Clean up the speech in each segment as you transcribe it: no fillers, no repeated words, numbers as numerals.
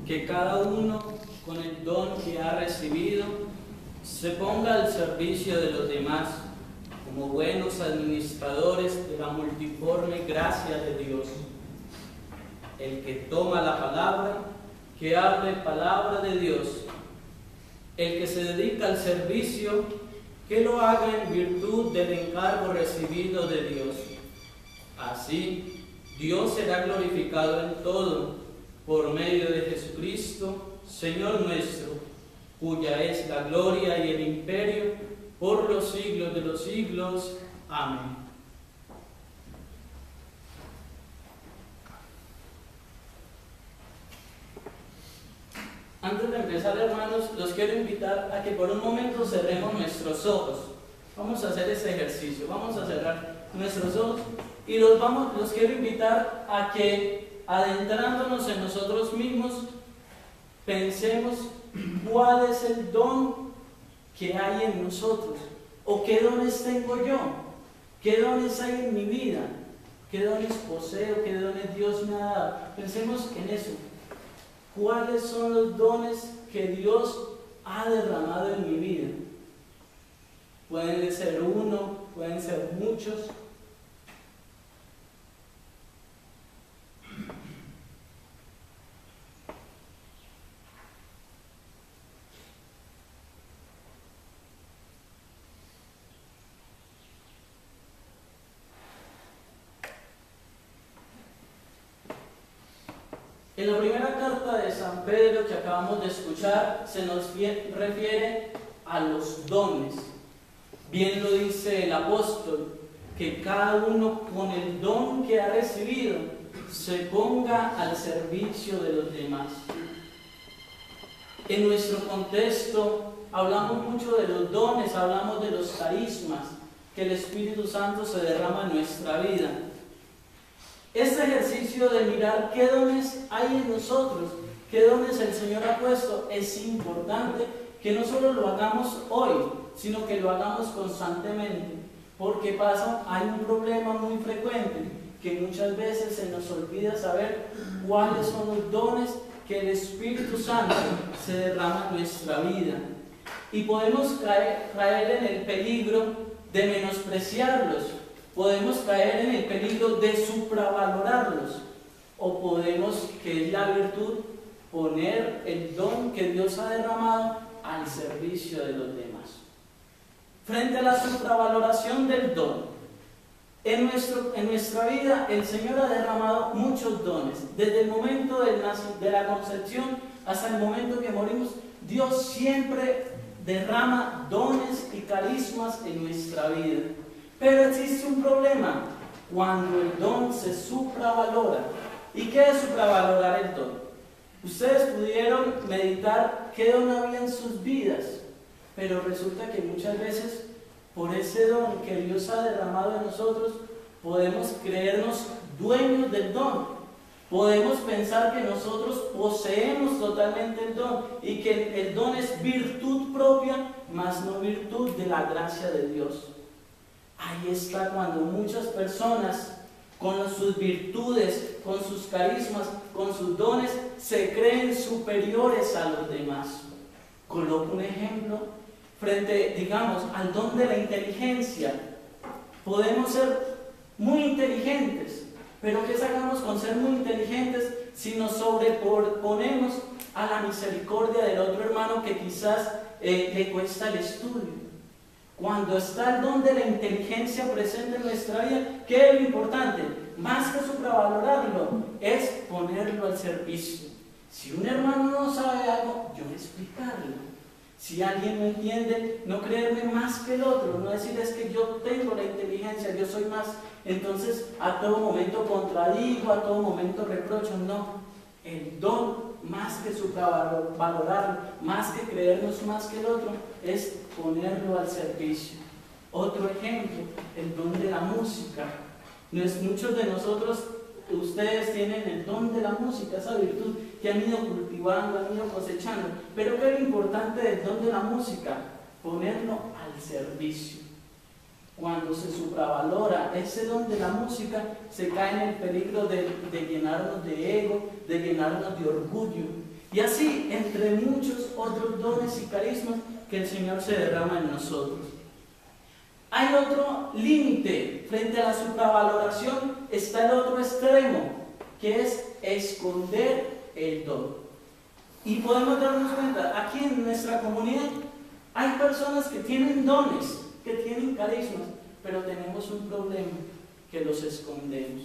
que cada uno con el don que ha recibido se ponga al servicio de los demás como buenos administradores de la multiforme gracia de Dios. El que toma la palabra, que hable palabra de Dios. El que se dedica al servicio, que lo haga en virtud del encargo recibido de Dios. Así, Dios será glorificado en todo, por medio de Jesucristo, Señor nuestro, cuya es la gloria y el imperio por los siglos de los siglos. Amén. Antes de empezar, hermanos, los quiero invitar a que por un momento cerremos nuestros ojos. Vamos a hacer este ejercicio. Vamos a cerrar nuestros ojos y los quiero invitar a que, adentrándonos en nosotros mismos, pensemos cuál es el don que hay en nosotros, o qué dones tengo yo, qué dones hay en mi vida, qué dones poseo, qué dones Dios me ha dado. Pensemos en eso. ¿Cuáles son los dones que Dios ha derramado en mi vida? Pueden ser uno, pueden ser muchos. En la primera carta de San Pedro que acabamos de escuchar se nos refiere a los dones. Bien lo dice el apóstol, que cada uno con el don que ha recibido se ponga al servicio de los demás. En nuestro contexto hablamos mucho de los dones, hablamos de los carismas que el Espíritu Santo se derrama en nuestra vida. Este ejercicio de mirar qué dones hay en nosotros, qué dones el Señor ha puesto, es importante que no solo lo hagamos hoy, sino que lo hagamos constantemente. Porque hay un problema muy frecuente, que muchas veces se nos olvida saber cuáles son los dones que el Espíritu Santo se derrama en nuestra vida. Y podemos caer en el peligro de menospreciarlos. Podemos caer en el peligro de supravalorarlos, o podemos, que es la virtud, poner el don que Dios ha derramado al servicio de los demás. Frente a la supravaloración del don, en nuestra vida el Señor ha derramado muchos dones. Desde el momento de la concepción hasta el momento que morimos, Dios siempre derrama dones y carismas en nuestra vida. Pero existe un problema cuando el don se supravalora. ¿Y qué es supravalorar el don? Ustedes pudieron meditar qué don había en sus vidas, pero resulta que muchas veces por ese don que Dios ha derramado en nosotros podemos creernos dueños del don. Podemos pensar que nosotros poseemos totalmente el don y que el don es virtud propia, mas no virtud de la gracia de Dios. Ahí está cuando muchas personas, con sus virtudes, con sus carismas, con sus dones, se creen superiores a los demás. Coloco un ejemplo frente, digamos, al don de la inteligencia. Podemos ser muy inteligentes, pero ¿qué sacamos con ser muy inteligentes si nos sobreponemos a la misericordia del otro hermano que quizás le cuesta el estudio? Cuando está el don de la inteligencia presente en nuestra vida, ¿qué es lo importante? Más que supravalorarlo, es ponerlo al servicio. Si un hermano no sabe algo, yo explicarlo. Si alguien no entiende, no creerme más que el otro, no decir es que yo tengo la inteligencia, yo soy más, entonces a todo momento contradigo, a todo momento reprocho. No, el don, más que supravalorarlo, más que creernos más que el otro, es ponerlo al servicio. Otro ejemplo, el don de la música. Muchos de nosotros, ustedes tienen el don de la música, esa virtud que han ido cultivando, han ido cosechando. Pero ¿qué es lo importante del don de la música? Ponerlo al servicio. Cuando se supravalora ese don de la música, se cae en el peligro de llenarnos de ego, de llenarnos de orgullo. Y así, entre muchos otros dones y carismas que el Señor se derrama en nosotros. Hay otro límite frente a la supravaloración, está el otro extremo, que es esconder el don. Y podemos darnos cuenta, aquí en nuestra comunidad hay personas que tienen dones, que tienen carismas, pero tenemos un problema, que los escondemos.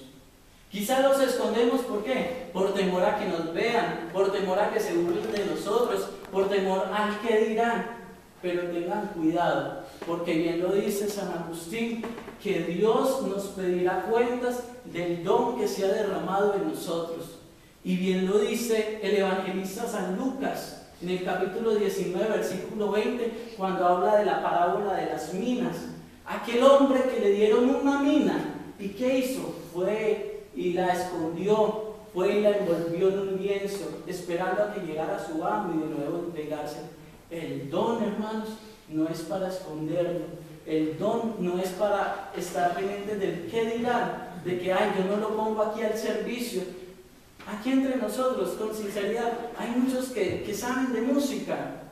Quizás los escondemos, ¿por qué? Por temor a que nos vean, por temor a que se burlen de nosotros, por temor al que dirán. Pero tengan cuidado, porque bien lo dice San Agustín, que Dios nos pedirá cuentas del don que se ha derramado en nosotros. Y bien lo dice el evangelista San Lucas, en el capítulo 19, versículo 20, cuando habla de la parábola de las minas. Aquel hombre que le dieron una mina, ¿y qué hizo? Fue y la escondió, fue y la envolvió en un lienzo, esperando a que llegara su amo y de nuevo entregarse. El don, hermanos, no es para esconderlo. El don no es para estar pendiente del qué dirán, de que ay, yo no lo pongo aquí al servicio. Aquí entre nosotros, con sinceridad, hay muchos que saben de música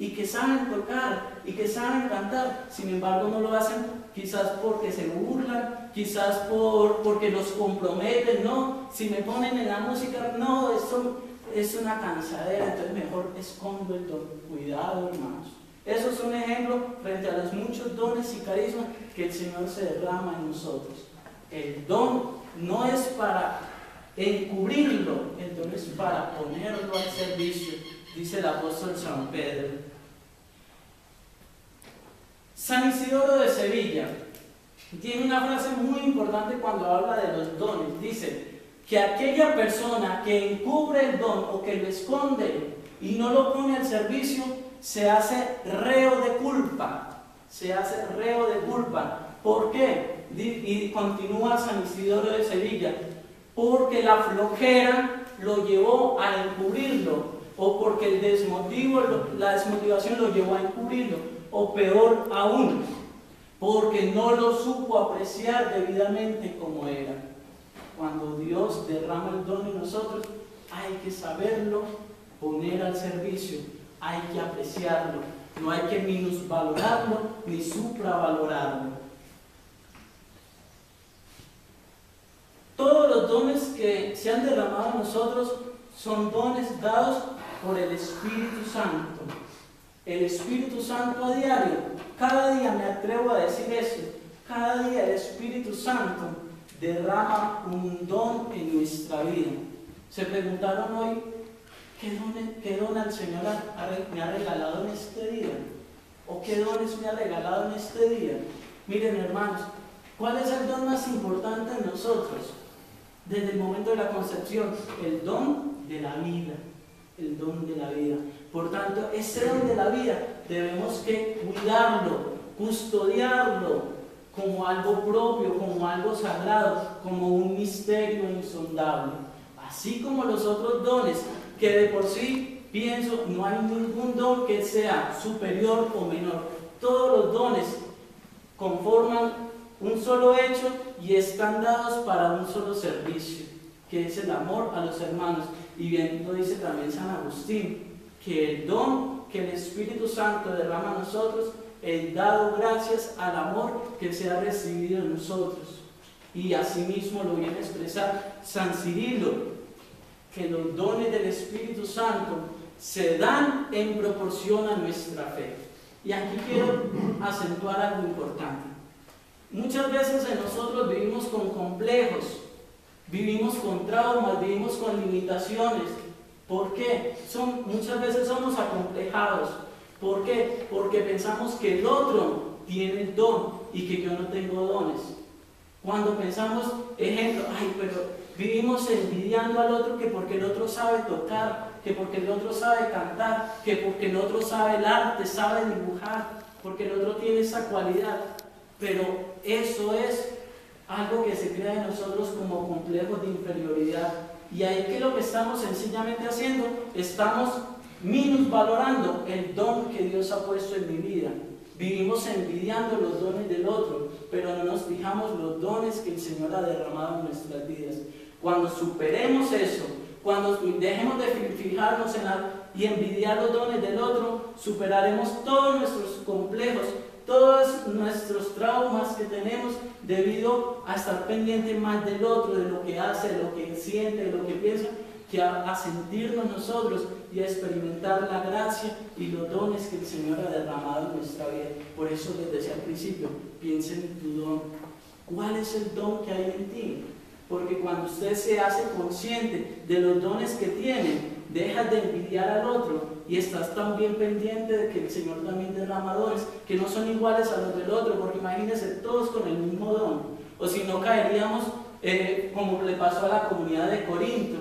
y que saben tocar y que saben cantar, sin embargo no lo hacen quizás porque se burlan, quizás porque los comprometen. No, si me ponen en la música, no, esto es una cansadera, entonces mejor escondo el don. Cuidado, hermanos. Eso es un ejemplo frente a los muchos dones y carismas que el Señor se derrama en nosotros. El don no es para encubrirlo, el don es para ponerlo al servicio, dice el apóstol San Pedro. San Isidoro de Sevilla tiene una frase muy importante cuando habla de los dones. Dice que aquella persona que encubre el don o que lo esconde y no lo pone al servicio, se hace reo de culpa. Se hace reo de culpa. ¿Por qué? Y continúa San Isidoro de Sevilla. Porque la flojera lo llevó a encubrirlo, o porque la desmotivación lo llevó a encubrirlo, o peor aún, porque no lo supo apreciar debidamente como era. Cuando Dios derrama el don en nosotros, hay que saberlo poner al servicio, hay que apreciarlo, no hay que minusvalorarlo ni supravalorarlo. Todos los dones que se han derramado en nosotros son dones dados por el Espíritu Santo. El Espíritu Santo a diario, cada día me atrevo a decir eso, cada día el Espíritu Santo derrama un don en nuestra vida. Se preguntaron hoy, ¿qué don el Señor me ha regalado en este día? ¿O qué dones me ha regalado en este día? Miren, hermanos, ¿cuál es el don más importante en nosotros? Desde el momento de la concepción, el don de la vida, el don de la vida. Por tanto, ese don de la vida debemos que cuidarlo, custodiarlo como algo propio, como algo sagrado, como un misterio insondable. Así como los otros dones, que de por sí, pienso, no hay ningún don que sea superior o menor. Todos los dones conforman un solo hecho y están dados para un solo servicio, que es el amor a los hermanos. Y bien lo dice también San Agustín, que el don que el Espíritu Santo derrama a nosotros es dado gracias al amor que se ha recibido en nosotros. Y asimismo lo viene a expresar San Cirilo, que los dones del Espíritu Santo se dan en proporción a nuestra fe. Y aquí quiero acentuar algo importante. Muchas veces en nosotros vivimos con complejos, vivimos con traumas, vivimos con limitaciones. ¿Por qué? Muchas veces somos acomplejados. ¿Por qué? Porque pensamos que el otro tiene el don y que yo no tengo dones. Cuando pensamos, ejemplo, pero vivimos envidiando al otro que porque el otro sabe tocar, que porque el otro sabe cantar, que porque el otro sabe el arte, sabe dibujar, porque el otro tiene esa cualidad. Pero eso es algo que se crea en nosotros como complejos de inferioridad. Y ahí que lo que estamos sencillamente haciendo, estamos minusvalorando el don que Dios ha puesto en mi vida. Vivimos envidiando los dones del otro, pero no nos fijamos los dones que el Señor ha derramado en nuestras vidas. Cuando superemos eso, Cuando dejemos de fijarnos y envidiar los dones del otro, superaremos todos nuestros complejos, todos nuestros traumas que tenemos debido a estar pendiente más del otro, de lo que hace, de lo que siente, de lo que piensa, que a sentirnos nosotros y a experimentar la gracia y los dones que el Señor ha derramado en nuestra vida. Por eso les decía al principio, piensen en tu don. ¿Cuál es el don que hay en ti? Porque cuando usted se hace consciente de los dones que tiene, dejas de envidiar al otro y estás también pendiente de que el Señor también derrama dones que no son iguales a los del otro, porque imagínense todos con el mismo don, o si no caeríamos como le pasó a la comunidad de Corinto,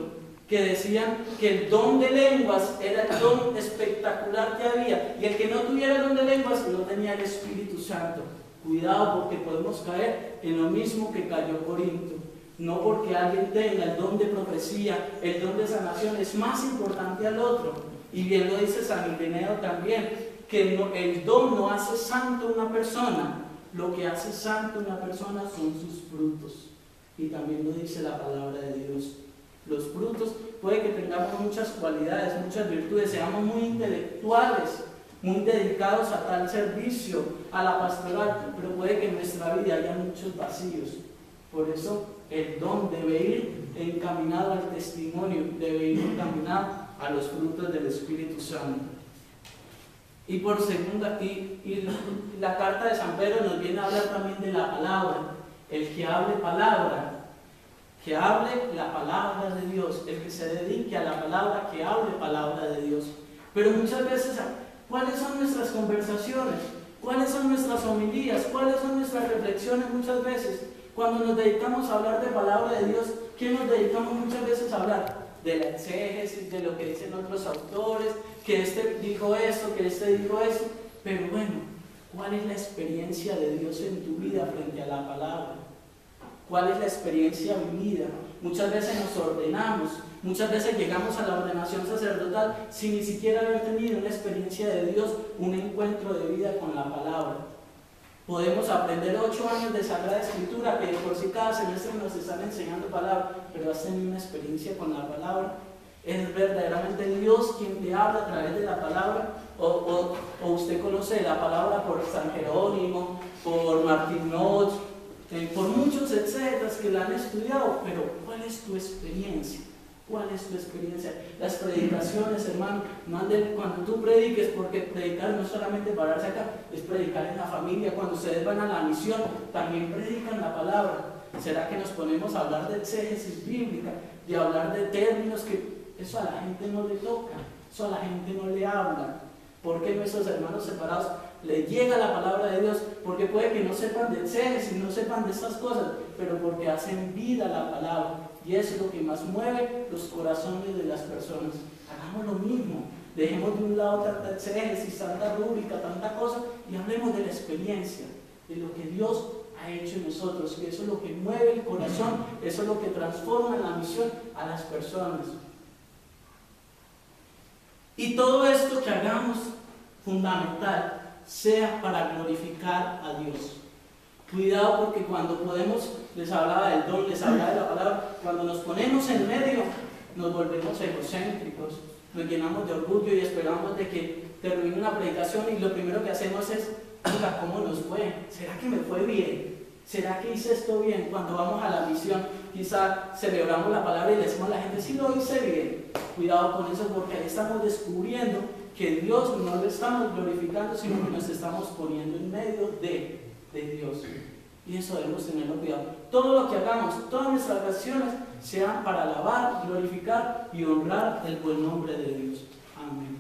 que decían que el don de lenguas era el don espectacular que había, y el que no tuviera el don de lenguas no tenía el Espíritu Santo. Cuidado, porque podemos caer en lo mismo que cayó Corinto. No porque alguien tenga el don de profecía, el don de sanación es más importante al otro. Y bien lo dice San Ireneo también, que el don no hace santo a una persona, lo que hace santo a una persona son sus frutos. Y también lo dice la palabra de Dios. Los frutos, puede que tengamos muchas cualidades, muchas virtudes, seamos muy intelectuales, muy dedicados a tal servicio, a la pastoral, pero puede que en nuestra vida haya muchos vacíos. Por eso el don debe ir encaminado al testimonio, debe ir encaminado a los frutos del Espíritu Santo. Y por segunda, y la carta de San Pedro nos viene a hablar también de la palabra. El que hable palabra, que hable la palabra de Dios, el que se dedique a la palabra, que hable palabra de Dios. Pero muchas veces, ¿cuáles son nuestras conversaciones? ¿Cuáles son nuestras homilías? ¿Cuáles son nuestras reflexiones muchas veces? Cuando nos dedicamos a hablar de palabra de Dios, ¿qué nos dedicamos muchas veces a hablar? De la exégesis, de lo que dicen otros autores, que este dijo esto, que este dijo esto. Pero bueno, ¿cuál es la experiencia de Dios en tu vida frente a la palabra? ¿Cuál es la experiencia vivida? Muchas veces nos ordenamos, muchas veces llegamos a la ordenación sacerdotal sin ni siquiera haber tenido una experiencia de Dios, un encuentro de vida con la palabra. Podemos aprender 8 años de Sagrada Escritura, que por sí cada semestre nos están enseñando palabra, pero has tenido una experiencia con la palabra. ¿Es verdaderamente Dios quien te habla a través de la palabra? ¿O usted conoce la palabra por San Jerónimo, por Martín Noch, por muchos etcétera que la han estudiado? Pero ¿cuál es tu experiencia? ¿Cuál es tu experiencia? Las predicaciones, hermano, cuando tú prediques, porque predicar no es solamente pararse acá, es predicar en la familia. Cuando ustedes van a la misión, también predican la palabra. ¿Será que nos ponemos a hablar de exégesis bíblica, de hablar de términos que eso a la gente no le toca, eso a la gente no le habla? ¿Por qué nuestros hermanos separados les llega la palabra de Dios? Porque puede que no sepan de exégesis, no sepan de estas cosas, pero porque hacen vida la palabra. Y eso es lo que más mueve los corazones de las personas. Hagamos lo mismo. Dejemos de un lado tanta exégesis, tanta rúbrica, tanta cosa, y hablemos de la experiencia, de lo que Dios ha hecho en nosotros, que eso es lo que mueve el corazón, eso es lo que transforma en la misión a las personas. Y todo esto que hagamos, fundamental, sea para glorificar a Dios. Cuidado, porque cuando les hablaba del don, les hablaba de la palabra, cuando nos ponemos en medio, nos volvemos egocéntricos, nos llenamos de orgullo y esperamos de que termine una predicación y lo primero que hacemos es, oiga, ¿cómo nos fue? ¿Será que me fue bien? ¿Será que hice esto bien? Cuando vamos a la misión, quizá celebramos la palabra y le decimos a la gente, sí lo hice bien. Cuidado con eso, porque ahí estamos descubriendo que Dios no lo estamos glorificando, sino que nos estamos poniendo en medio de Dios. Y eso debemos tenerlo cuidado. Todo lo que hagamos, todas nuestras acciones, sean para alabar, glorificar y honrar el buen nombre de Dios. Amén.